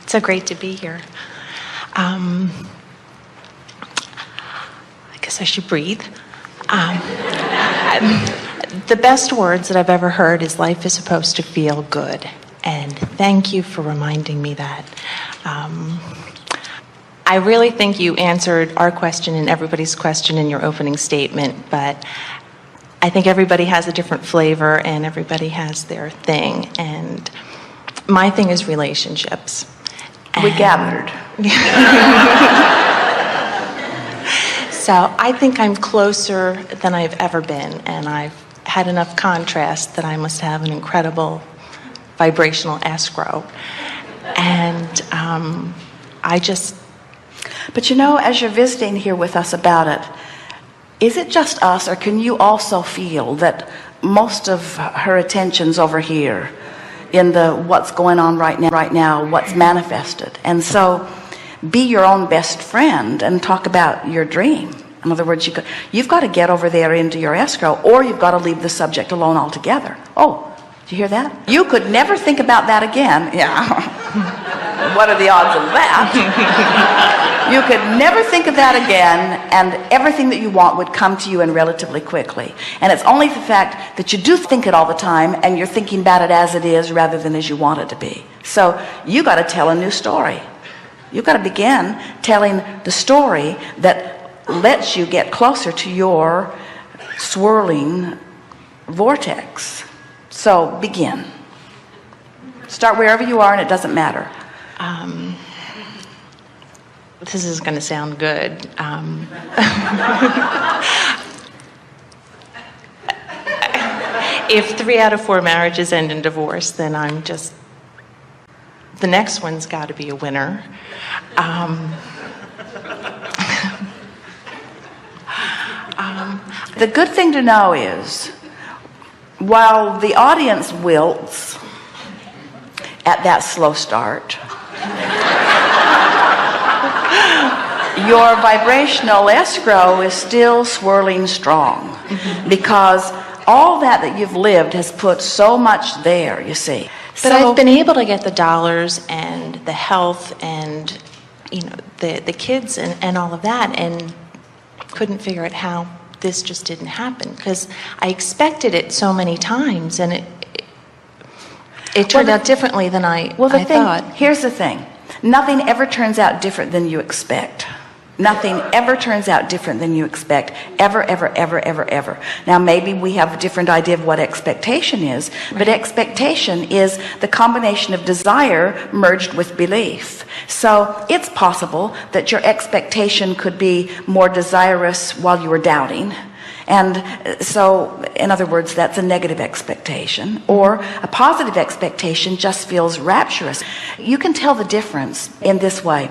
So great to be here. I guess I should breathe. The best words that I've ever heard is life is supposed to feel good. And thank you for reminding me that. I really think you answered our question and everybody's question in your opening statement, but I think everybody has a different flavor and everybody has their thing. And my thing is relationships. We gathered. So I think I'm closer than I've ever been, and I've had enough contrast that I must have an incredible vibrational escrow. And But you know, as you're visiting here with us about it, is it just us, or can you also feel that most of her attention's over here in the what's going on right now, what's manifested? And so be your own best friend and talk about your dream. In other words, you've got to get over there into your escrow, or you've got to leave the subject alone altogether. Oh, did you hear that? You could never think about that again. Yeah. What are the odds of that? You could never think of that again, and everything that you want would come to you and relatively quickly. And it's only the fact that you do think it all the time, and you're thinking about it as it is rather than as you want it to be. So you got to tell a new story. You've got to begin telling the story that lets you get closer to your swirling vortex. So begin. Start wherever you are, and it doesn't matter. This is going to sound good. If 3 out of 4 marriages end in divorce, then the next one's got to be a winner. The good thing to know is, while the audience wilts at that slow start, your vibrational escrow is still swirling strong, because all that you've lived has put so much there, you see. But I've been able to get the dollars and the health and, the kids and all of that, and couldn't figure out how this just didn't happen, because I expected it so many times, and it turned out differently than I thought. Here's the thing. Nothing ever turns out different than you expect. Nothing ever turns out different than you expect. Ever, ever, ever, ever, ever. Now, maybe we have a different idea of what expectation is, but expectation is the combination of desire merged with belief. So it's possible that your expectation could be more desirous while you were doubting. And so, in other words, that's a negative expectation. Or a positive expectation just feels rapturous. You can tell the difference in this way.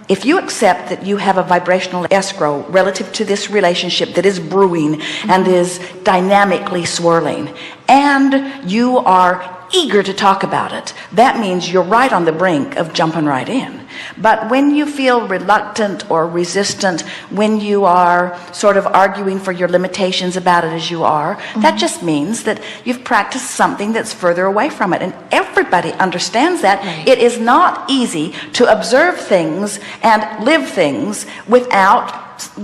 If you accept that you have a vibrational escrow relative to this relationship that is brewing and is dynamically swirling, and you are eager to talk about it, that means you're right on the brink of jumping right in. But when you feel reluctant or resistant, when you are sort of arguing for your limitations about it as you are, that just means that you've practiced something that's further away from it. And everybody understands that. Right. It is not easy to observe things and live things without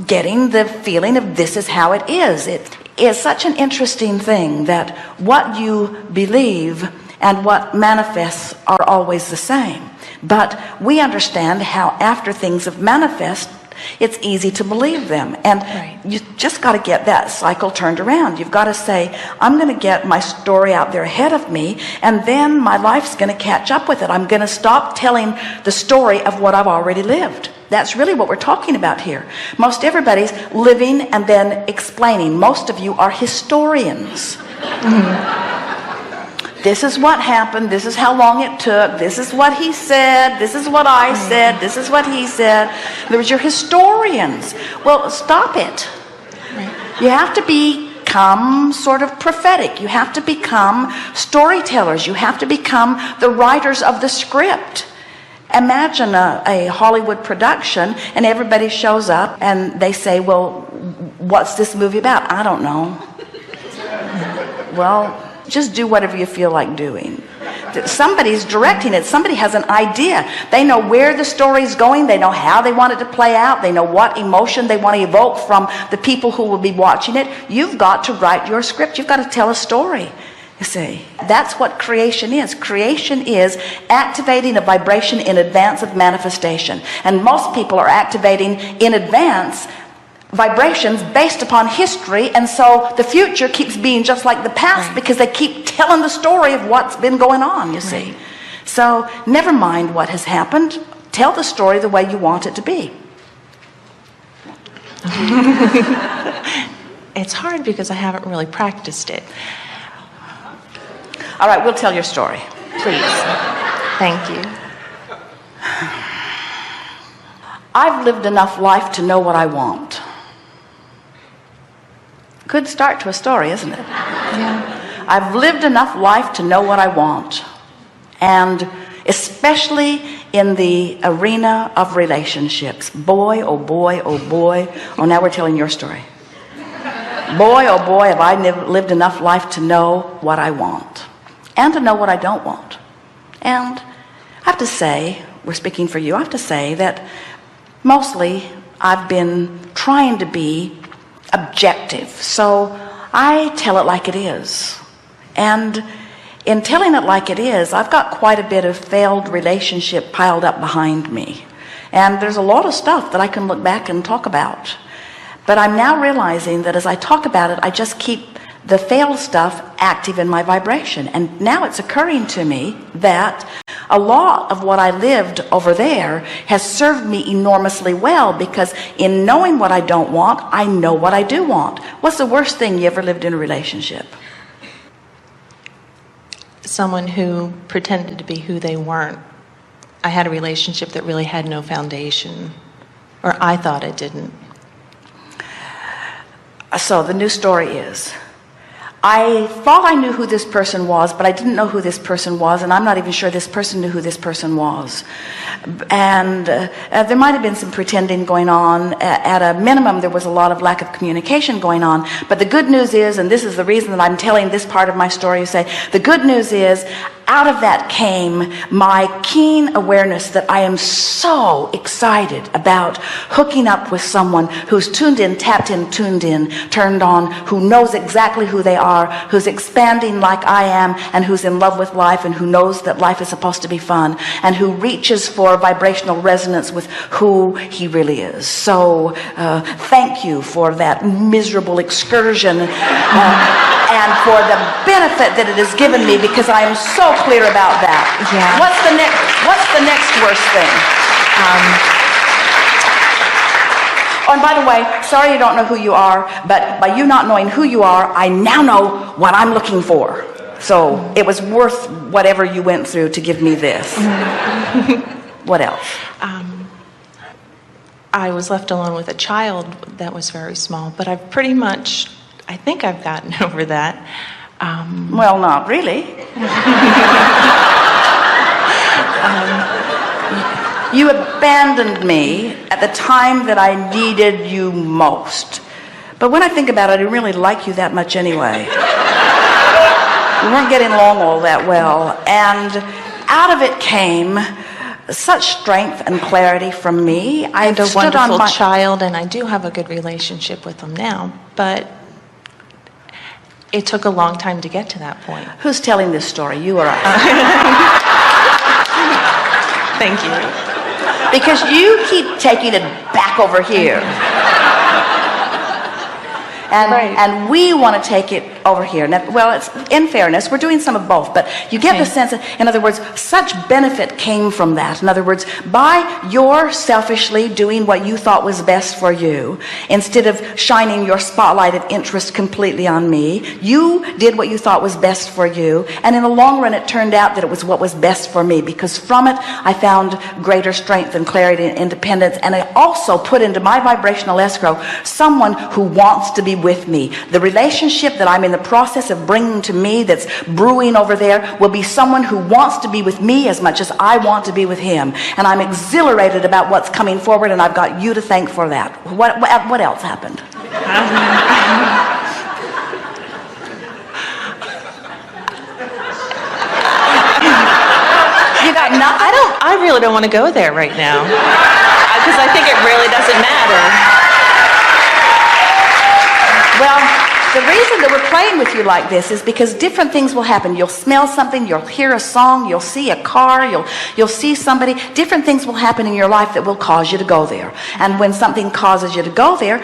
getting the feeling of this is how it is. It is such an interesting thing that what you believe and what manifests are always the same. But we understand how after things have manifest, it's easy to believe them. And you just got to get that cycle turned around. You've got to say, I'm going to get my story out there ahead of me, and then my life's going to catch up with it. I'm going to stop telling the story of what I've already lived. That's really what we're talking about here. Most everybody's living and then explaining. Most of you are historians. This is what happened. This is how long it took. This is what he said. This is what I said. This is what he said. There was your historians. Well, stop it. You have to become sort of prophetic. You have to become storytellers. You have to become the writers of the script. Imagine a Hollywood production, and everybody shows up and they say, well, what's this movie about? I don't know. Well, just do whatever you feel like doing. somebody's directing it. Somebody has an idea. They know where the story's going. They know how they want it to play out. They know what emotion they want to evoke from the people who will be watching it. You've got to write your script. You've got to tell a story. You see, that's what creation is. Creation is activating a vibration in advance of manifestation. And most people are activating in advance vibrations based upon history, and so the future keeps being just like the past, because they keep telling the story of what's been going on, you see. So never mind what has happened. Tell the story the way you want it to be. It's hard because I haven't really practiced it. All right, we'll tell your story. Please. Thank you. I've lived enough life to know what I want. Good start to a story, isn't it? Yeah. I've lived enough life to know what I want. And especially in the arena of relationships. Boy, oh boy, oh boy. Oh, now we're telling your story. Boy, oh boy, have I lived enough life to know what I want. And to know what I don't want. And I have to say, we're speaking for you, I have to say that mostly I've been trying to be objective. So I tell it like it is. And in telling it like it is, I've got quite a bit of failed relationship piled up behind me. And there's a lot of stuff that I can look back and talk about. But I'm now realizing that as I talk about it, I just keep the failed stuff active in my vibration. And now it's occurring to me that a lot of what I lived over there has served me enormously well, because in knowing what I don't want, I know what I do want. What's the worst thing you ever lived in a relationship? Someone who pretended to be who they weren't. I had a relationship that really had no foundation, or I thought it didn't. So the new story is, I thought I knew who this person was, but I didn't know who this person was, and I'm not even sure this person knew who this person was. And there might have been some pretending going on. At a minimum, there was a lot of lack of communication going on. But the good news is, and this is the reason that I'm telling this part of my story, you say, the good news is, out of that came my keen awareness that I am so excited about hooking up with someone who's tuned in, tapped in, tuned in, turned on, who knows exactly who they are, who's expanding like I am, and who's in love with life, and who knows that life is supposed to be fun, and who reaches for vibrational resonance with who he really is. So thank you for that miserable excursion and for the benefit that it has given me, because I am so clear about that. Yeah. What's the next worst thing? And by the way, sorry you don't know who you are, but by you not knowing who you are, I now know what I'm looking for. So it was worth whatever you went through to give me this. What else? I was left alone with a child that was very small, but I've pretty much, I think I've gotten over that. Well, not really. You abandoned me at the time that I needed you most. But when I think about it, I didn't really like you that much anyway. We weren't getting along all that well. And out of it came such strength and clarity from me. I had a stood wonderful on my child, and I do have a good relationship with him now. But it took a long time to get to that point. Who's telling this story? You or I? Thank you. Because you keep taking it back over here. And we want to take it over here. Now, well, it's, in fairness, we're doing some of both, but you get the sense that, in other words, such benefit came from that. In other words, by your selfishly doing what you thought was best for you, instead of shining your spotlight of interest completely on me, you did what you thought was best for you, and in the long run, it turned out that it was what was best for me, because from it, I found greater strength and clarity and independence, and I also put into my vibrational escrow someone who wants to be with me. The relationship that I'm in the process of bringing to me, that's brewing over there, will be someone who wants to be with me as much as I want to be with him. And I'm exhilarated about what's coming forward, and I've got you to thank for that. What else happened? really don't want to go there right now because I think it really doesn't matter. Well, the reason that we're playing with you like this is because different things will happen. You'll smell something, you'll hear a song, you'll see a car, you'll see somebody. Different things will happen in your life that will cause you to go there. And when something causes you to go there,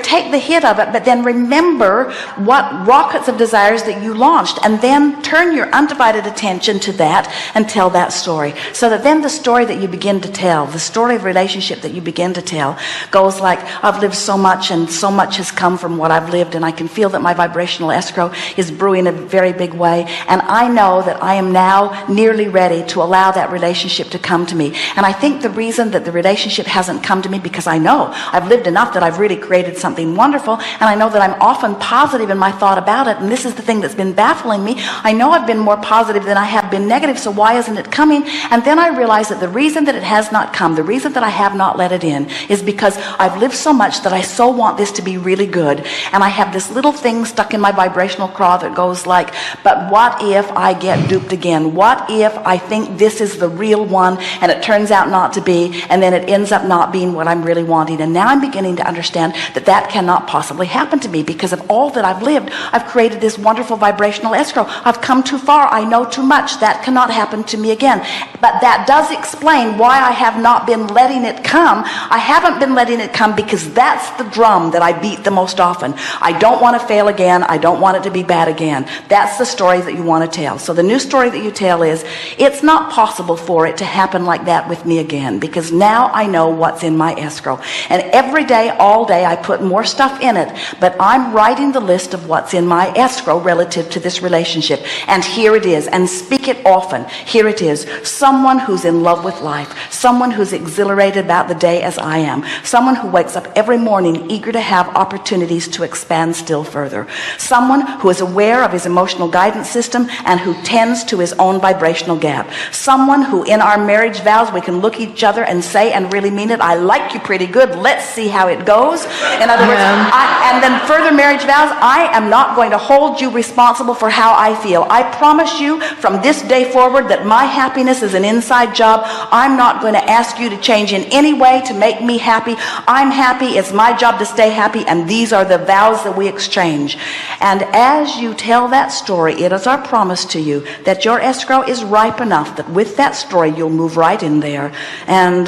take the hit of it, but then remember what rockets of desires that you launched, and then turn your undivided attention to that and tell that story. So that then the story that you begin to tell, the story of relationship that you begin to tell, goes like, I've lived so much and so much has come from what I've lived, and I can feel that my vibrational escrow is brewing in a very big way, and I know that I am now nearly ready to allow that relationship to come to me. And I think the reason that the relationship hasn't come to me, because I know I've lived enough that I've really created something wonderful, and I know that I'm often positive in my thought about it, and this is the thing that's been baffling me. I know I've been more positive than I have been negative, so why isn't it coming? And then I realize that the reason that it has not come, the reason that I have not let it in, is because I've lived so much that I so want this to be really good, and I have this little thing stuck in my vibrational craw that goes like, but what if I get duped again? What if I think this is the real one and it turns out not to be, and then it ends up not being what I'm really wanting? And now I'm beginning to understand that that cannot possibly happen to me because of all that I've lived. I've created this wonderful vibrational escrow. I've come too far. I know too much. That cannot happen to me again. But that does explain why I have not been letting it come. I haven't been letting it come because that's the drum that I beat the most often. I don't want to fail again. I don't want it to be bad again. That's the story that you want to tell. So the new story that you tell is, it's not possible for it to happen like that with me again, because now I know what's in my escrow. And every day, all day, I put more stuff in it, but I'm writing the list of what's in my escrow relative to this relationship. And here it is, and speak it often. Here it is. Someone who's in love with life, someone who's exhilarated about the day as I am, someone who wakes up every morning eager to have opportunities to expand still further, someone who is aware of his emotional guidance system and who tends to his own vibrational gap, someone who in our marriage vows we can look each other and say and really mean it, I like you pretty good, let's see how it goes. In other words, and then further marriage vows, I am not going to hold you responsible for how I feel. I promise you from this day forward that my happiness is an inside job. I'm not going to ask you to change in any way to make me happy. I'm happy, it's my job to stay happy, and these are the vows that we exchange. And as you tell that story, it is our promise to you that your escrow is ripe enough that with that story you'll move right in there, and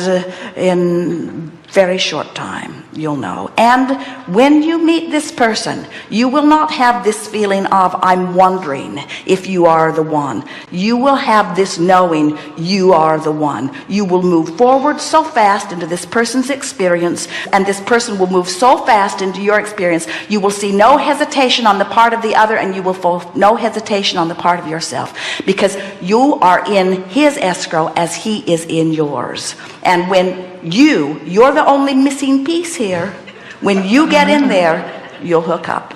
in very short time you'll know. And when you meet this person, you will not have this feeling of I'm wondering if you are the one. You will have this knowing you are the one. You will move forward so fast into this person's experience, and this person will move so fast into your experience, you will see no hesitation on the part of the other, and you will feel no hesitation on the part of yourself, because you are in his escrow as he is in yours. And when you're the only missing piece here, when you get in there, you'll hook up.